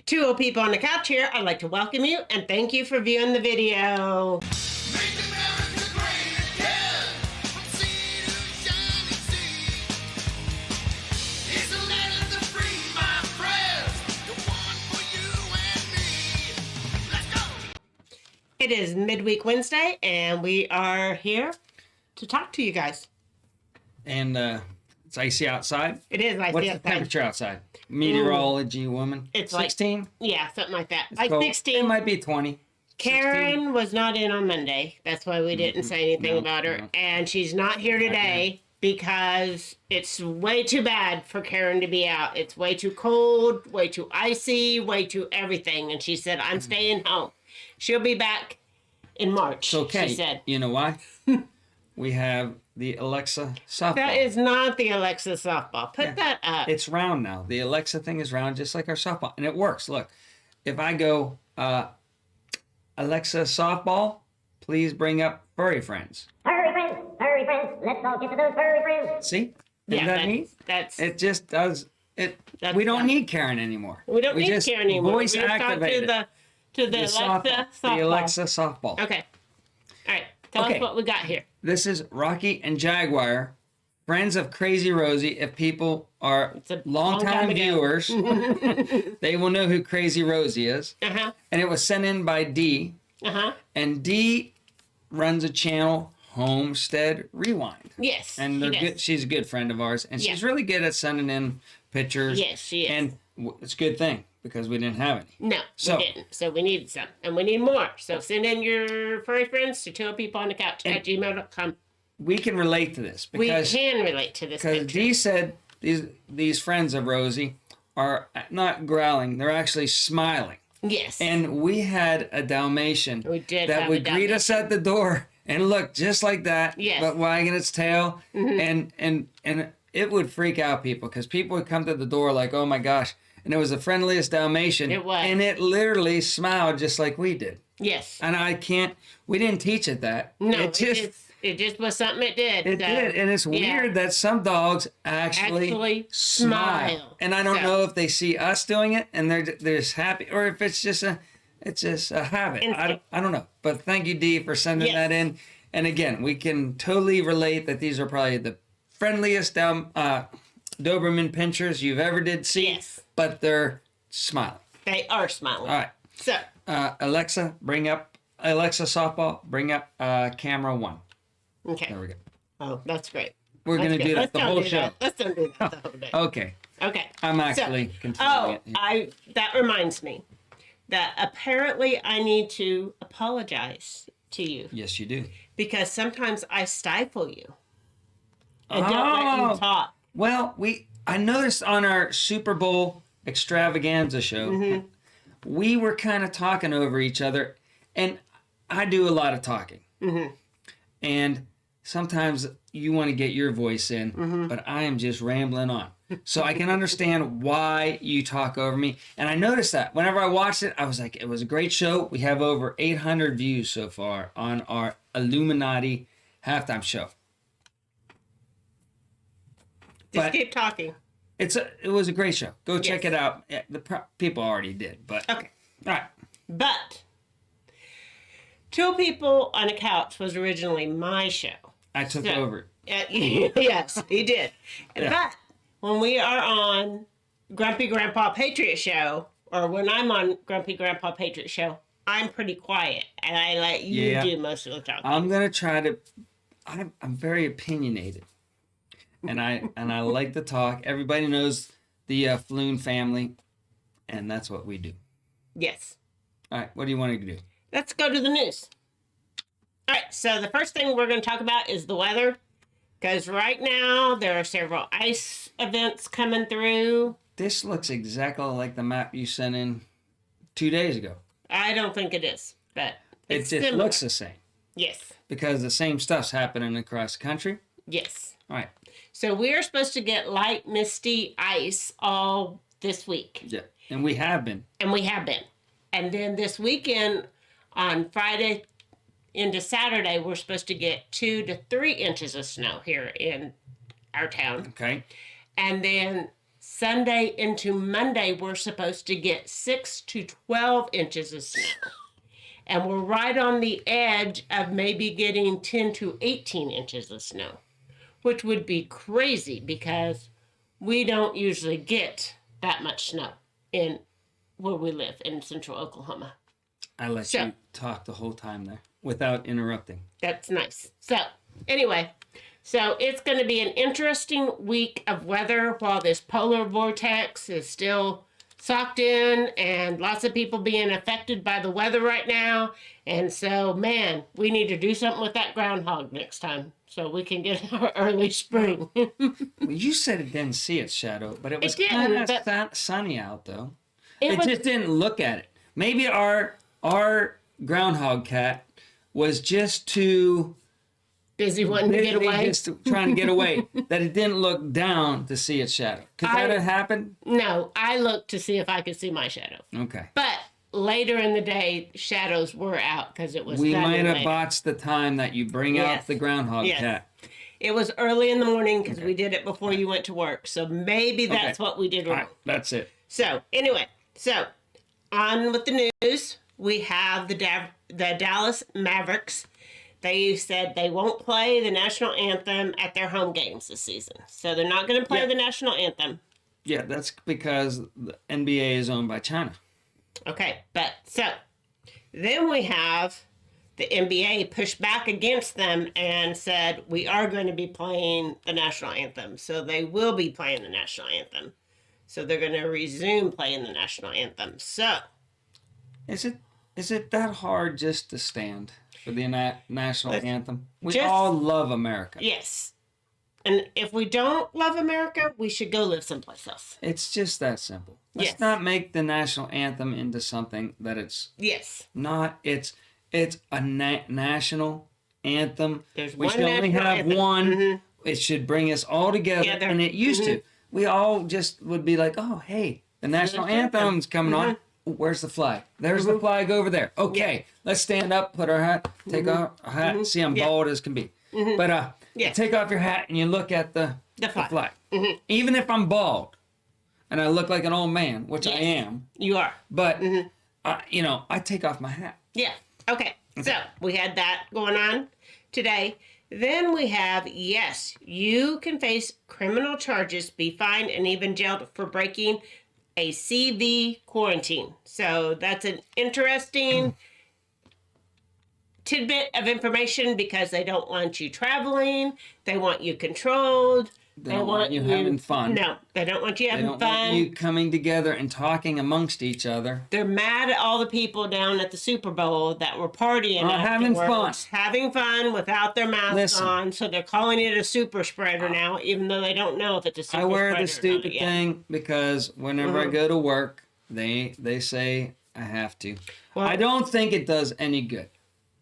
Two old people on the couch here. I'd like to welcome you and thank you for viewing the video. Make America great again, from sea to shining sea. It's a land of the free, my friends, the one for you and me. Let's go. It is midweek Wednesday, and we are here to talk to you guys. And it's icy outside. It is icy What's outside. the temperature outside? Meteorology woman. It's 16? Like, yeah, something like that. It's Like cold. 16. It might be 20. Karen 16. was not in on Monday. That's why we didn't say anything No, about her. no. And she's not here today because it's way too bad for Karen to be out. It's way too cold, way too icy, way too everything. And she said, I'm staying home. She'll be back in March, It's okay. she said. You know why? We have the Alexa softball. That is not the Alexa softball. Put that up. It's round now. The Alexa thing is round just like our softball. And it works. Look, if I go, Alexa softball, please bring up Furry Friends. Furry friends, let's all get to those furry friends. See? Isn't that neat? That's It just does it. We don't need Karen anymore. we don't need just Karen anymore. Voice We just talk activate to the Alexa softball. The Alexa softball. Okay. All right. Tell us what we got here. This is Rocky and Jaguar, friends of Crazy Rosie. If people are It's a long long time time ago. viewers, they will know who Crazy Rosie is. Uh-huh. And it was sent in by Dee. Uh-huh. And Dee runs a channel, Homestead Rewind. Yes. And they're she good. does. She's a good friend of ours, and Yeah. she's really good at sending in pictures. Yes, she is. And it's a good thing because we didn't have any. No, So- we didn't. So we needed some. And we need more. So send in your furry friends to twooldpeopleonacouch at gmail.com. We can relate to this We because can relate to this because picture. Dee said these friends of Rosie are not growling; they're actually smiling. Yes. And we had a Dalmatian We did that have would a greet us at the door and look just like that, Yes. but wagging its tail, and it would freak out people because people would come to the door like, "Oh my gosh!" And it was the friendliest Dalmatian. It was. and it literally smiled just like we did. Yes. And we didn't teach it that. No, it just was something it did. It did, and it's weird that some dogs actually smile. And I don't know if they see us doing it and they're just happy, or if it's just a habit. I don't know. But thank you, Dee, for sending that in. And again, we can totally relate that these are probably the friendliest Doberman pinchers you've ever did see. Yes. But they're smiling. They are smiling. All right. So, Alexa softball, bring up camera 1. okay. There we go. Oh, that's great. We're going to do that the whole show. Let's don't do that the whole day. Okay. Okay. I'm actually continuing it. That reminds me that apparently I need to apologize to you Yes, you do. because sometimes I stifle you and don't let you talk. Well, I noticed on our Super Bowl extravaganza show, we were kind of talking over each other, and I do a lot of talking. And sometimes you want to get your voice in, but I am just rambling on. So I can understand why you talk over me. And I noticed that whenever I watched it, I was like, it was a great show. We have over 800 views so far on our Illuminati halftime show. Just keep talking. It was a great show. Go check Yes. it out. People already did, but Okay. all right. But Two People on a Couch was originally my show. I took So- over. Yes, he did. Yeah. But when we are on Grumpy Grandpa Patriot Show, or when I'm on Grumpy Grandpa Patriot Show, I'm pretty quiet and I let you do most of the talking. I'm gonna try to. I'm very opinionated, and I like to talk. Everybody knows the Floon family, and that's what we do. Yes. All right. What do you want to do? Let's go to the news. All right. So the first thing we're going to talk about is the weather. Because right now there are several ice events coming through. This looks exactly like the map you sent in 2 days ago. I don't think it is, but It it's just similar. looks the same Yes. because the same stuff's happening across the country. Yes. All right. So we're supposed to get light, misty ice all this week. Yeah, and we have been. And we have been. And then this weekend, on Friday into Saturday, we're supposed to get 2 to 3 inches of snow here in our town. Okay. And then Sunday into Monday, we're supposed to get 6 to 12 inches of snow. And we're right on the edge of maybe getting 10 to 18 inches of snow, which would be crazy because we don't usually get that much snow in where we live in central Oklahoma. I let you talk the whole time there without interrupting. That's nice. So, anyway, so it's going to be an interesting week of weather while this polar vortex is still socked in and lots of people being affected by the weather right now. And so, man, we need to do something with that groundhog next time so we can get our early spring. Well, you said it didn't see its shadow, but it was kind of sunny out, though. It just didn't look at it. Maybe our groundhog cat was just too busy wanting to get away. Just trying to get away. That it didn't look down to see its shadow. Could that have happened? No, I looked to see if I could see my shadow. Okay. But later in the day, shadows were out because it was. We might have botched the time that you bring out the groundhog cat. It was early in the morning because we did it before you went to work. So maybe that's what we did wrong. Right, that's it. So anyway, on with the news. We have the Dallas Mavericks. They said they won't play the national anthem at their home games this season. So they're not going to play the national anthem. Yeah, that's because the NBA is owned by China. Okay, but so then we have the NBA pushed back against them and said we are going to be playing the national anthem. So they will be playing the national anthem. So they're going to resume playing the national anthem. So is it that hard just to stand for the national anthem? We just, all love America. Yes. And if we don't love America, we should go live someplace else. It's just that simple. Let's not make the national anthem into something that it's not. It's a national anthem. We should only have one. Mm-hmm. It should bring us all together. And it used to. We all just would be like, oh, hey, the national anthem's coming on. Where's the flag? There's the flag over there. Okay, let's stand up, put our hat, take off our hat. See, I'm bald as can be. But take off your hat and you look at the flag. Even if I'm bald and I look like an old man, which I am. You are. But, I take off my hat. Yeah. Okay. So we had that going on today. Then we have, you can face criminal charges, be fined, and even jailed for breaking a CV quarantine. So that's an interesting tidbit of information because they don't want you traveling. They want you controlled. They don't want you having fun. No, they don't want you having fun. They don't want you coming together and talking amongst each other. They're mad at all the people down at the Super Bowl that were partying having fun without their masks on. So they're calling it a super spreader now, even though they don't know if it's a super spreader. I wear the stupid thing because whenever I go to work, they say I have to. Well, I don't think it does any good.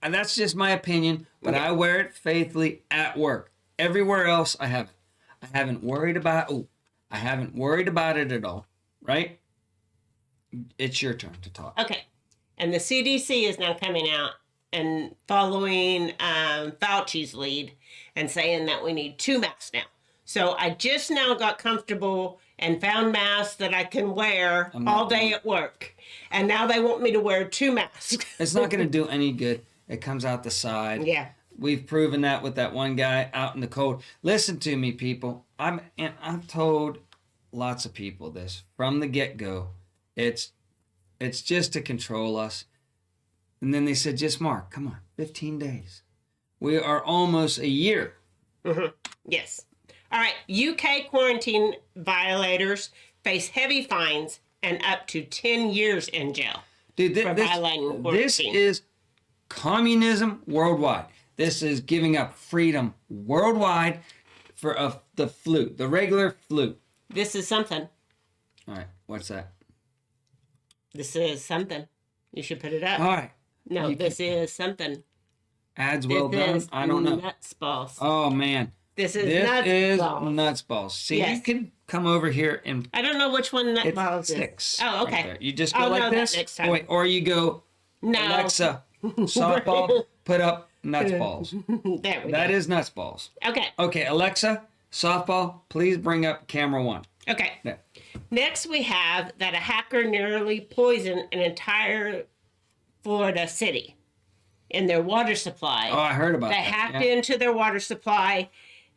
And that's just my opinion, but I wear it faithfully at work. Everywhere else, I haven't. I haven't worried about it at all, right? It's your turn to talk. Okay. And the CDC is now coming out and following Fauci's lead and saying that we need 2 masks now. So I just now got comfortable and found masks that I can wear all day at work. And now they want me to wear 2 masks. It's not going to do any good. It comes out the side. Yeah. We've proven that with that one guy out in the cold. Listen to me, people. I've told lots of people this from the get-go. It's just to control us. And then they said, just Mark, come on, 15 days. We are almost a year. Yes. All right. UK quarantine violators face heavy fines and up to 10 years in jail. Dude, for violating quarantine. This is communism worldwide. This is giving up freedom worldwide for the flute, the regular flute. This is something. All right, what's that? This is something. You should put it up. All right. No, this is something. Ads well done. I don't know. Nuts balls. Oh man. This is nuts balls. See, you can come over here and. I don't know which one nuts balls sticks. Oh, okay. Right, you just go like this. Next time. Or you go. No. Alexa, softball, put up nuts balls. There we go. That is nuts balls. Okay. Okay, Alexa, softball, please bring up camera 1. Okay. Yeah. Next, we have that a hacker nearly poisoned an entire Florida city in their water supply. Oh, I heard about They that. hacked Yeah. into their water supply,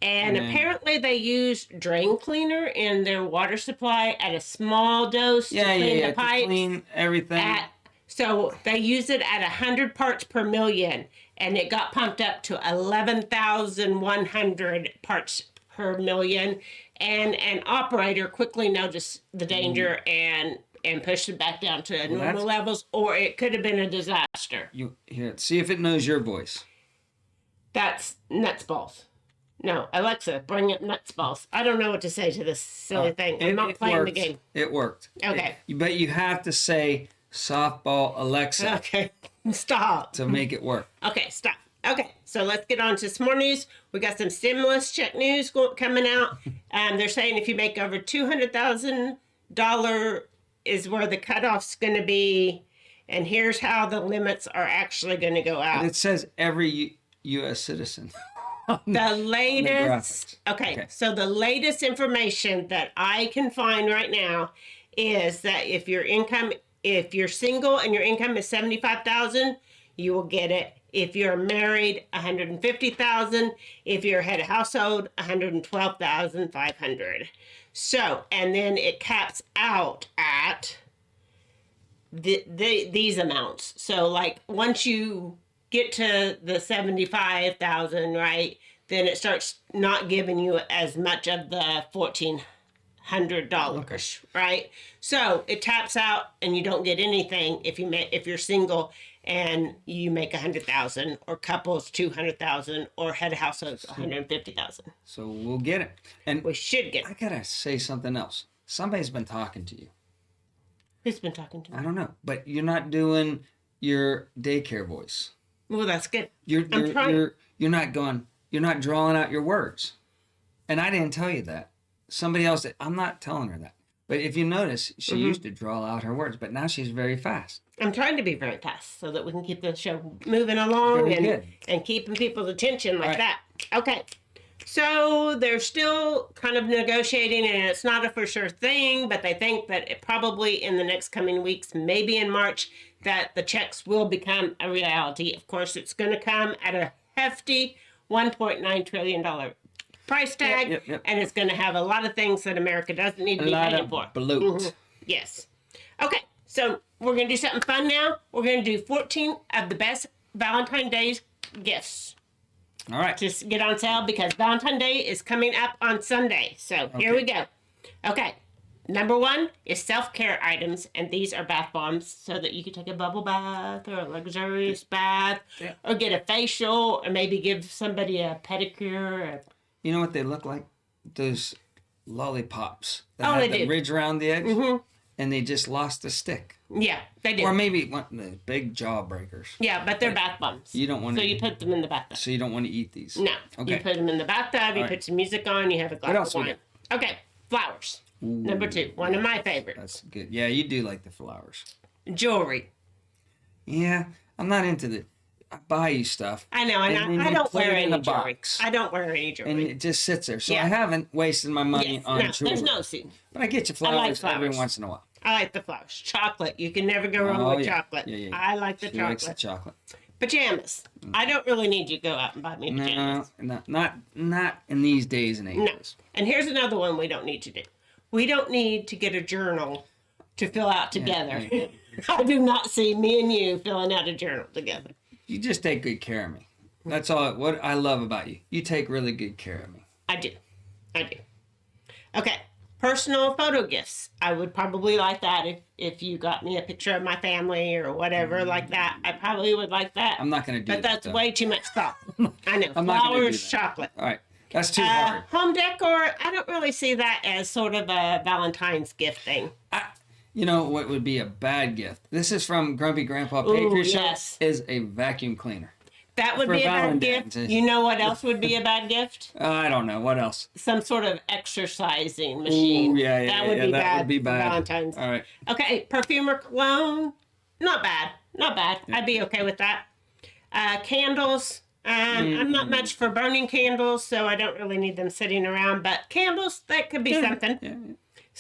and And then- apparently they used drain cleaner in their water supply at a small dose Yeah, to clean yeah, the to pipes. clean everything. So they use it at 100 parts per million, and it got pumped up to 11,100 parts per million. And an operator quickly noticed the danger and pushed it back down to normal that's- levels, or it could have been a disaster. You here, see if it knows your voice. That's nuts balls. No, Alexa, bring up nuts balls. I don't know what to say to this silly thing. I'm not playing the worked. game. It worked. Okay. But you have to say softball Alexa Okay, stop. to make it work. Okay, stop. Okay, so let's get on to some more news. We got some stimulus check news coming out. They're saying if you make over $200,000 is where the cutoff's going to be, and here's how the limits are actually going to go out. It says every U.S. citizen. The latest, graphics. okay, so the latest information that I can find right now is that if you're single and your income is 75,000, you will get it. If you're married, 150,000. If you're head of household, 112,500. So, and then it caps out at these amounts. So, like once you get to the 75,000, right, then it starts not giving you as much of the $1,400, right? So it taps out, and you don't get anything if you're single and you make 100,000, or couples 200,000, or head of households 150,000. So we'll get it. And We should get. I gotta say something else. Somebody's been talking to you. Who's been talking to me? I don't know, but you're not doing your daycare voice. Well, that's good. You're trying. you're not going. You're not drawing out your words. And I didn't tell you that. Somebody else did. I'm not telling her that. But if you notice, she used to draw out her words, but now she's very fast. I'm trying to be very fast so that we can keep the show moving along Very good. and keeping people's attention like All right. that. Okay. So they're still kind of negotiating, and it's not a for sure thing, but they think that it probably in the next coming weeks, maybe in March, that the checks will become a reality. Of course, it's going to come at a hefty $1.9 trillion price tag, yep. and it's going to have a lot of things that America doesn't need to A be lot paying of for. bloat. Yes. Okay, so we're going to do something fun now. We're going to do 14 of the best Valentine's Day gifts. All right. Just get on sale because Valentine's Day is coming up on Sunday. So here we go. Okay. Number one is self-care items, and these are bath bombs so that you can take a bubble bath or a luxurious bath or get a facial or maybe give somebody a pedicure. You know what they look like? Those lollipops that Oh, have they the do. ridge around the edge, and they just lost the stick. Yeah, they do. Or maybe one the big jawbreakers. Yeah, but they're bath bombs. You don't want So to. you put them in the bathtub. So you don't want to eat these. No. Okay. You put them in the bathtub, you All right. put some music on, you have a glass What else of we wine. Okay, flowers. Number two, one of my favorites. That's good. Yeah, you do like the flowers. Jewelry. Yeah, I'm not into the. I buy you stuff. I know, and And then I you don't put wear it in any a jewelry. box. I don't wear any jewelry. And it just sits there. So Yeah. I haven't wasted my money Yes, on no, jewelry. there's no scene. But I get you I like flowers every flowers. once in a while. I like the flowers. Chocolate. You can never go wrong Oh, with yeah. chocolate. Yeah, yeah. I like the She likes the chocolate. chocolate. Pajamas. I don't really need you to go out and buy me pajamas. No, not in these days and No. ages. And here's another one we don't need to do. We don't need to get a journal to fill out together. yeah. I do not see me and you filling out a journal together. You just take good care of me. That's all. What I love about you. You take really good care of me. I do. Okay. Personal photo gifts. I would probably like that if you got me a picture of my family or whatever like that. I probably would like that. I'm not going to do But that. that's though. way too much thought. I know. I'm not gonna do Flowers, that. chocolate. All right. That's too hard. Home decor, I don't really see that as sort of a Valentine's gift thing. You know what would be a bad gift? This is from Grumpy Grandpa Ooh, Patriot Show. yes. Is a vacuum cleaner. That would For be a bad Valentine's. gift. You know what else would be a bad gift? I don't know. What else? Some sort of exercising machine. Ooh, yeah, That would be that bad. would be for bad. Valentine's. All right. Okay, perfume or cologne, not bad. I'd be okay with that. Candles. I'm not much for burning candles, so I don't really need them sitting around. But candles, that could be something. Yeah.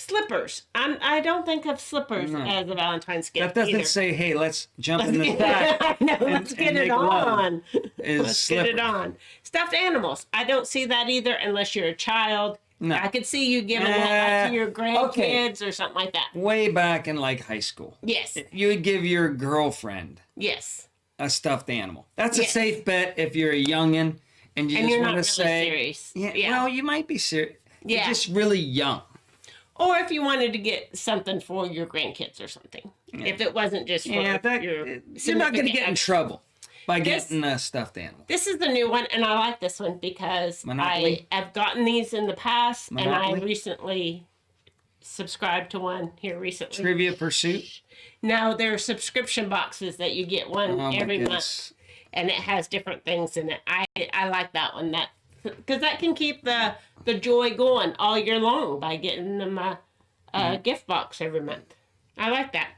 Slippers. I don't think of slippers No. as a Valentine's gift. That doesn't either. say, hey, let's jump in the sack. I know. Let's get it make love. on. Is Let's get it slippers. on. Stuffed animals. I don't see that either unless you're a child. No. I could see you giving that to your grandkids or something like that. Way back in like high school, Yes. you would give your girlfriend Yes. a stuffed animal. That's a Yes. safe bet if you're a youngin' and you And just you're want not to really say, serious. Yeah, Yeah. well, you might be serious. Yeah. You're just really young. Or if you wanted to get something for your grandkids or something. If it wasn't just for Yeah, that, your you're not going to significant get in other. trouble by This- getting a stuffed animal. This is the new one, and I like this one because Monopoly? I have gotten these in the past, and I Monopoly? recently subscribed to one here recently. Trivia Pursuit. Now there are subscription boxes that you get one Oh my every month, goodness. and it has different things in it. I like that one, that because that can keep the joy going all year long by getting them a gift box every month. I like that.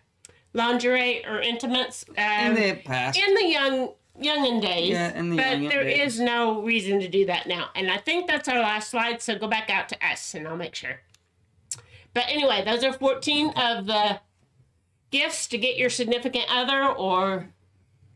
Lingerie or intimates In the past. in the youngin' days. Yeah, in the but youngin' there days. is no reason to do that now. And I think that's our last slide, so go back out to us and I'll make sure. But anyway, those are 14 of the gifts to get your significant other or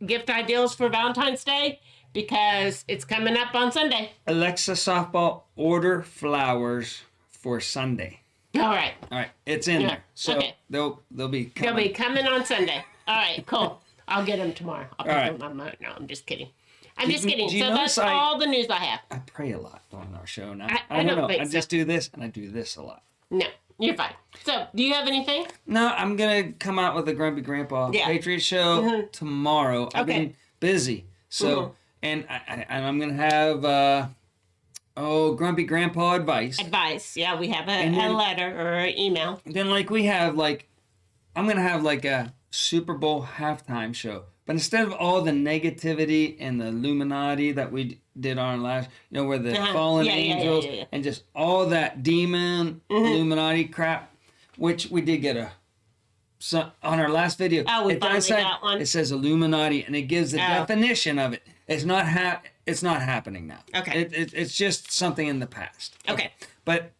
gift ideals for Valentine's Day because it's coming up on Sunday. Alexa Softball, order flowers for Sunday. All right. All right, it's in Yeah, there. So okay. they'll be They'll coming. be coming on Sunday. All right, cool. I'll get them tomorrow. I'll put All right. them on my No, I'm just kidding. I'm just kidding. do you So notice that's I- all the news I have. I pray a lot on our show now. I don't don't know. think I so. just do this and I do this a lot. No, you're fine. So, do you have anything? No, I'm gonna come out with a Grumpy Grandpa Yeah. Patriot show tomorrow. I've Okay. been busy, so and I'm gonna have Grumpy Grandpa advice. Advice. Yeah, we have a then- letter or an email. Then I'm gonna have like a Super Bowl halftime show, but instead of all the negativity and the Illuminati that we did on last, where the fallen Yeah, angels yeah. and just all that demon Illuminati crap, which we did get on our last video. Oh, we it does finally say- got one? It says Illuminati, and it gives the Oh. definition of it. It's not happening now. Okay. It's just something in the past. Okay. But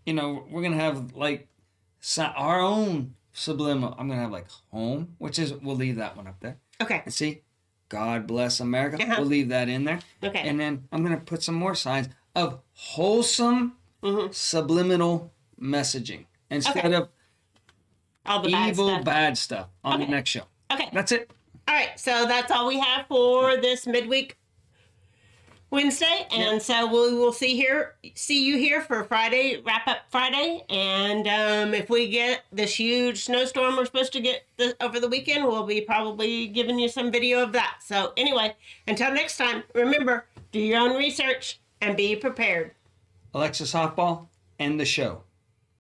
we're gonna have like our own subliminal. I'm gonna have like home, we'll leave that one up there. Okay. And see, God bless America. Uh-huh. We'll leave that in there. Okay. And then I'm gonna put some more signs of wholesome subliminal messaging instead Okay. of All the bad evil stuff. bad stuff on the Okay. next show. Okay. That's it. All right. So that's all we have for this midweek Wednesday, and so we will see you here for Friday, wrap up Friday, and if we get this huge snowstorm we're supposed to get over the weekend, we'll be probably giving you some video of that. So anyway, until next time, remember, do your own research and be prepared. Alexa Softball and the show.